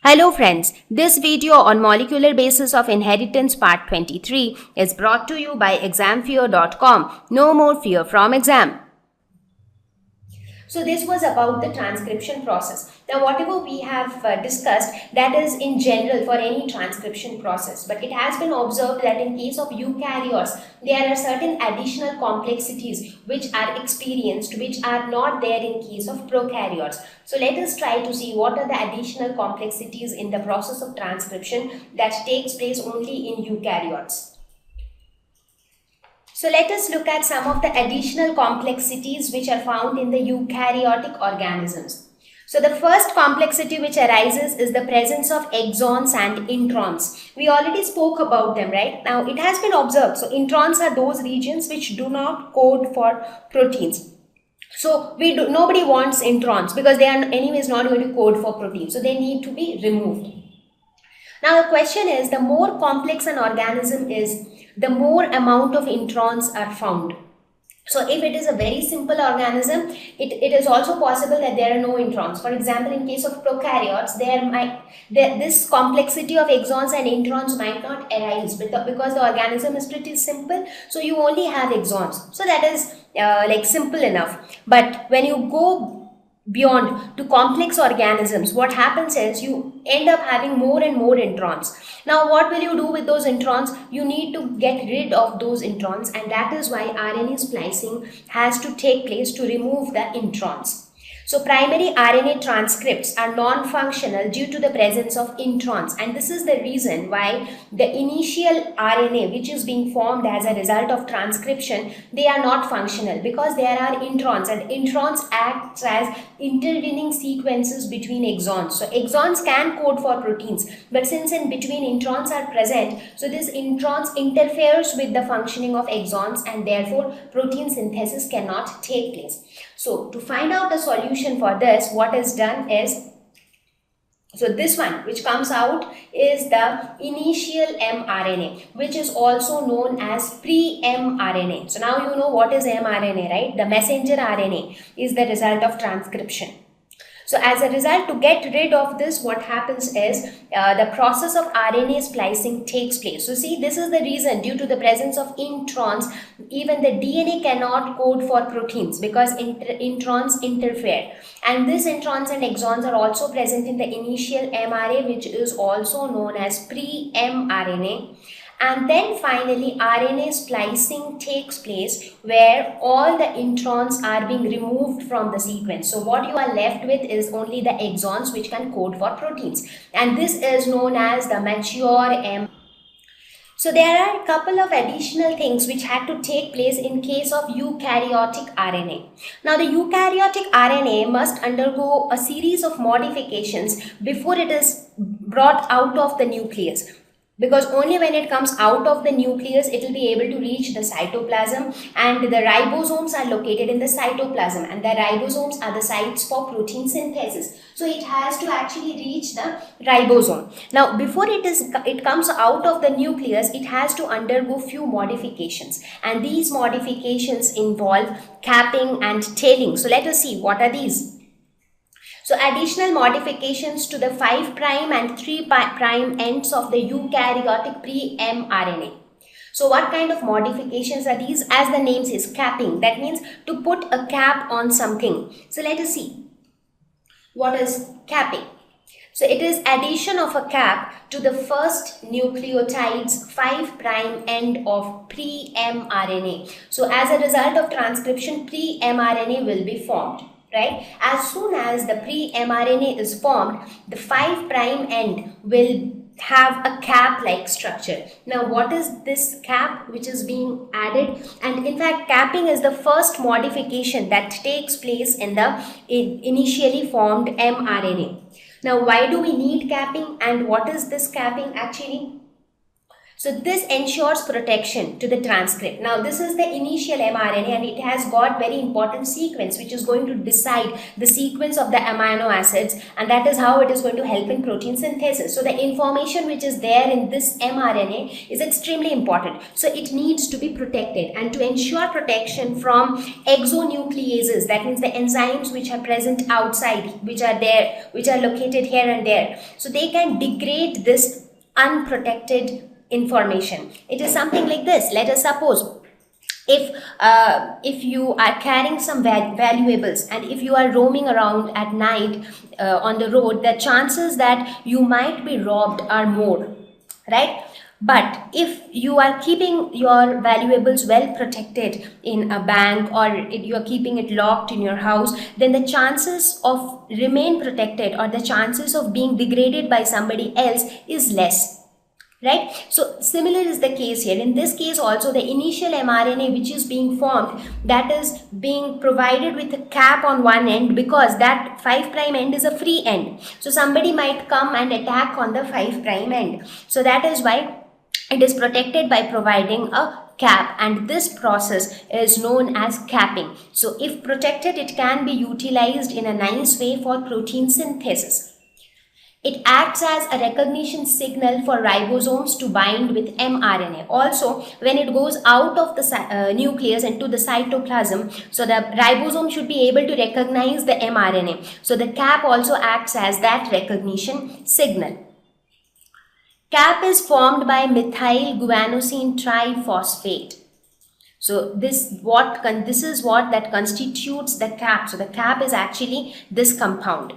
Hello friends, this video on molecular basis of inheritance part 23 is brought to you by examfear.com. No more fear from exam. So this was about the transcription process. Now whatever we have discussed, that is in general for any transcription process, but it has been observed that in case of eukaryotes there are certain additional complexities which are experienced which are not there in case of prokaryotes. So let us try to see what are the additional complexities in the process of transcription that takes place only in eukaryotes. So let us look at some of the additional complexities which are found in the eukaryotic organisms. So the first complexity which arises is the presence of exons and introns. We already spoke about them, right? Now it has been observed. So introns are those regions which do not code for proteins. So nobody wants introns because they are anyways not going to code for proteins. So they need to be removed. Now the question is, the more complex an organism is, the more amount of introns are found. So if it is a very simple organism, it is also possible that there are no introns. For example, in case of prokaryotes, this complexity of exons and introns might not arise because the organism is pretty simple. So you only have exons. So that is like simple enough. But when you go beyond to complex organisms, what happens is you end up having more and more introns. Now what will you do with those introns? You need to get rid of those introns, and that is why RNA splicing has to take place to remove the introns. So primary RNA transcripts are non-functional due to the presence of introns, and this is the reason why the initial RNA which is being formed as a result of transcription, they are not functional because there are introns, and introns act as intervening sequences between exons. So exons can code for proteins, but since in between introns are present, so this introns interferes with the functioning of exons, and therefore protein synthesis cannot take place. So to find out the solution for this, what is done is, so this one which comes out is the initial mRNA, which is also known as pre-mRNA. So now you know what is mRNA, right? The messenger RNA is the result of transcription. So as a result, to get rid of this, what happens is the process of RNA splicing takes place. So see, this is the reason, due to the presence of introns, even the DNA cannot code for proteins because introns interfere. And these introns and exons are also present in the initial mRNA, which is also known as pre-mRNA. And then finally RNA splicing takes place where all the introns are being removed from the sequence. So what you are left with is only the exons which can code for proteins, and this is known as the mature M. So there are a couple of additional things which had to take place in case of eukaryotic RNA. Now the eukaryotic RNA must undergo a series of modifications before it is brought out of the nucleus, because only when it comes out of the nucleus it will be able to reach the cytoplasm, and the ribosomes are located in the cytoplasm, and the ribosomes are the sites for protein synthesis. So it has to actually reach the ribosome. Now before it comes out of the nucleus, it has to undergo few modifications, and these modifications involve capping and tailing. So let us see what are these. So additional modifications to the 5' and 3' ends of the eukaryotic pre-mRNA. So what kind of modifications are these? As the name says, capping. That means to put a cap on something. So let us see. What is capping? So it is addition of a cap to the first nucleotide's 5' end of pre-mRNA. So as a result of transcription, pre-mRNA will be formed. Right? As soon as the pre-mRNA is formed, the 5' end will have a cap-like structure. Now what is this cap which is being added? And in fact, capping is the first modification that takes place in the initially formed mRNA. Now why do we need capping, and what is this capping actually? So this ensures protection to the transcript. Now this is the initial mRNA and it has got very important sequence which is going to decide the sequence of the amino acids, and that is how it is going to help in protein synthesis. So the information which is there in this mRNA is extremely important. So it needs to be protected, and to ensure protection from exonucleases, that means the enzymes which are present outside, which are there, which are located here and there, so they can degrade this unprotected information. It is something like this. Let us suppose if you are carrying some valuables and if you are roaming around at night on the road, the chances that you might be robbed are more, right? But if you are keeping your valuables well protected in a bank, or you are keeping it locked in your house, then the chances of remain protected or the chances of being degraded by somebody else is less. Right? So similar is the case here. In this case also, the initial mRNA which is being formed, that is being provided with a cap on one end, because that 5' end is a free end. So somebody might come and attack on the 5' end. So that is why it is protected by providing a cap, and this process is known as capping. So if protected, it can be utilized in a nice way for protein synthesis. It acts as a recognition signal for ribosomes to bind with mRNA. Also, when it goes out of the nucleus into the cytoplasm, so the ribosome should be able to recognize the mRNA. So the cap also acts as that recognition signal. Cap is formed by methyl guanosine triphosphate. So this is what that constitutes the cap. So the cap is actually this compound.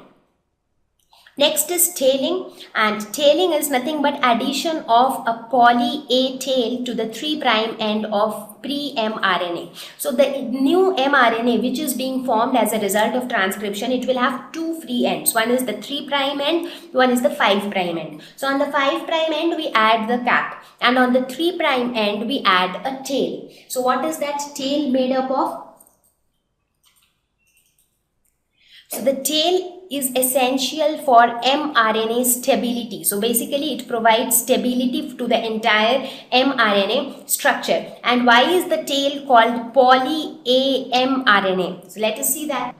Next is tailing, and tailing is nothing but addition of a poly A tail to the 3' end of pre-mRNA. So the new mRNA which is being formed as a result of transcription, it will have two free ends. One is the 3' end, one is the 5' end. So on the 5' end we add the cap, and on the 3' end we add a tail. So what is that tail made up of? So the tail is essential for mRNA stability. So basically it provides stability to the entire mRNA structure. And why is the tail called poly-A mRNA? So let us see that.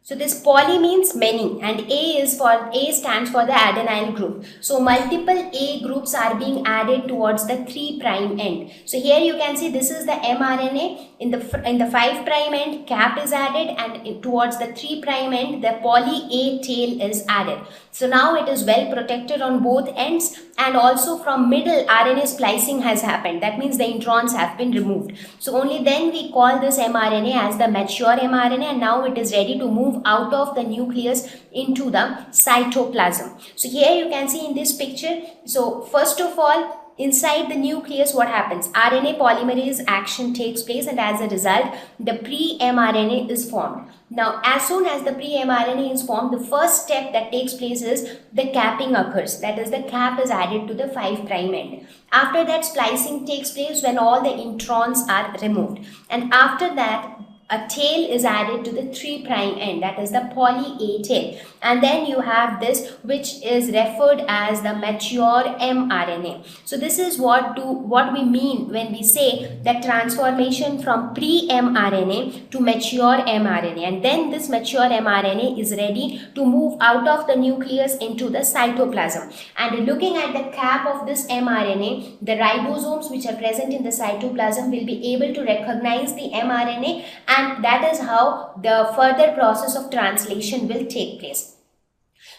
So this poly means many, and A stands for the adenyl group. So multiple A groups are being added towards the 3' end. So here you can see this is the mRNA. In the 5' end, cap is added, and towards the 3' end, the poly A tail is added. So now it is well protected on both ends, and also from middle RNA splicing has happened. That means the introns have been removed. So only then we call this mRNA as the mature mRNA, and now it is ready to move out of the nucleus into the cytoplasm. So here you can see in this picture, so first of all, inside the nucleus what happens? RNA polymerase action takes place, and as a result the pre-mRNA is formed. Now as soon as the pre-mRNA is formed, the first step that takes place is the capping occurs. That is, the cap is added to the 5' end. After that, splicing takes place when all the introns are removed, and after that a tail is added to the 3' end, that is the poly A tail, and then you have this which is referred as the mature mRNA. So this is what we mean when we say that transformation from pre-mRNA to mature mRNA, and then this mature mRNA is ready to move out of the nucleus into the cytoplasm. And looking at the cap of this mRNA, the ribosomes which are present in the cytoplasm will be able to recognize the mRNA, and that is how the further process of translation will take place.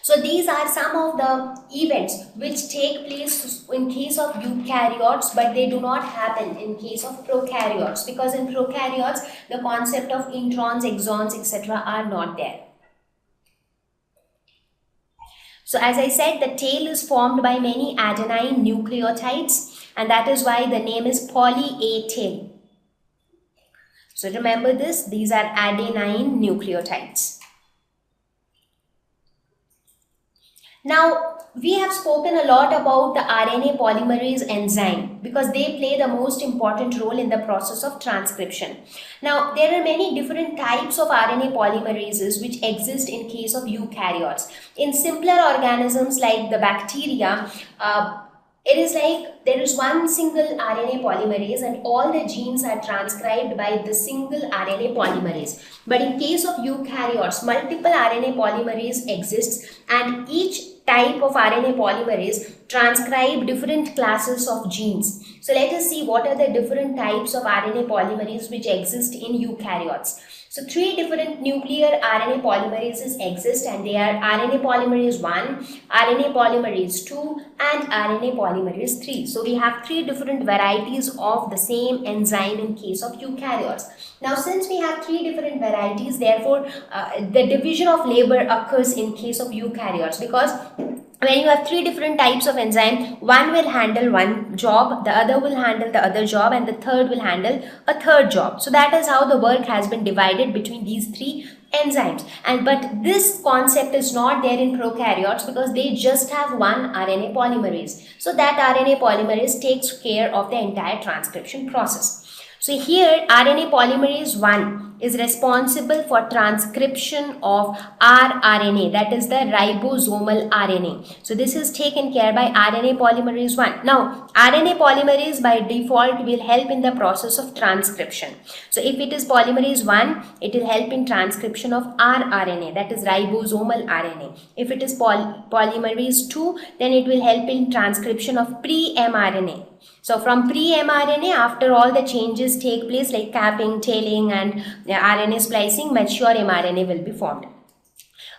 So these are some of the events which take place in case of eukaryotes, but they do not happen in case of prokaryotes, because in prokaryotes the concept of introns, exons, etc. are not there. So as I said, the tail is formed by many adenine nucleotides, and that is why the name is poly A tail. So remember this, these are adenine nucleotides. Now, we have spoken a lot about the RNA polymerase enzyme because they play the most important role in the process of transcription. Now, there are many different types of RNA polymerases which exist in case of eukaryotes. In simpler organisms like the bacteria, it is like there is one single RNA polymerase and all the genes are transcribed by the single RNA polymerase. But in case of eukaryotes, multiple RNA polymerase exists and each type of RNA polymerase transcribe different classes of genes. So let us see what are the different types of RNA polymerase which exist in eukaryotes. So three different nuclear RNA polymerases exist and they are RNA polymerase 1, RNA polymerase 2 and RNA polymerase 3. So we have three different varieties of the same enzyme in case of eukaryotes. Now since we have three different varieties, therefore the division of labor occurs in case of eukaryotes, because when you have three different types of enzyme, one will handle one job, the other will handle the other job, and the third will handle a third job. So that is how the work has been divided between these three enzymes. And but this concept is not there in prokaryotes because they just have one RNA polymerase. So that RNA polymerase takes care of the entire transcription process. So here RNA polymerase 1 is responsible for transcription of rRNA, that is the ribosomal RNA. So this is taken care by RNA polymerase 1. Now RNA polymerase by default will help in the process of transcription. So if it is polymerase 1, it will help in transcription of rRNA, that is ribosomal RNA. If it is polymerase 2, then it will help in transcription of pre-mRNA. So from pre-mRNA, after all the changes take place like capping, tailing and RNA splicing, mature mRNA will be formed.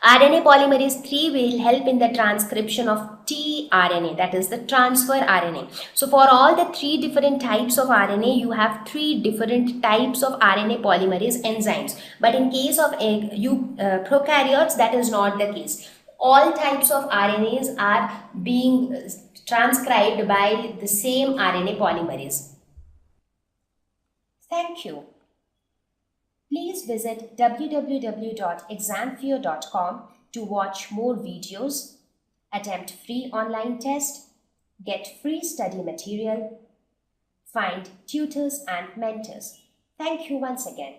RNA polymerase 3 will help in the transcription of tRNA, that is the transfer RNA. So for all the three different types of RNA, you have three different types of RNA polymerase enzymes. But in case of prokaryotes, that is not the case. All types of RNAs are being transcribed by the same RNA polymerase. Thank you. Please visit www.examfear.com to watch more videos, attempt free online test, get free study material, find tutors and mentors. Thank you once again.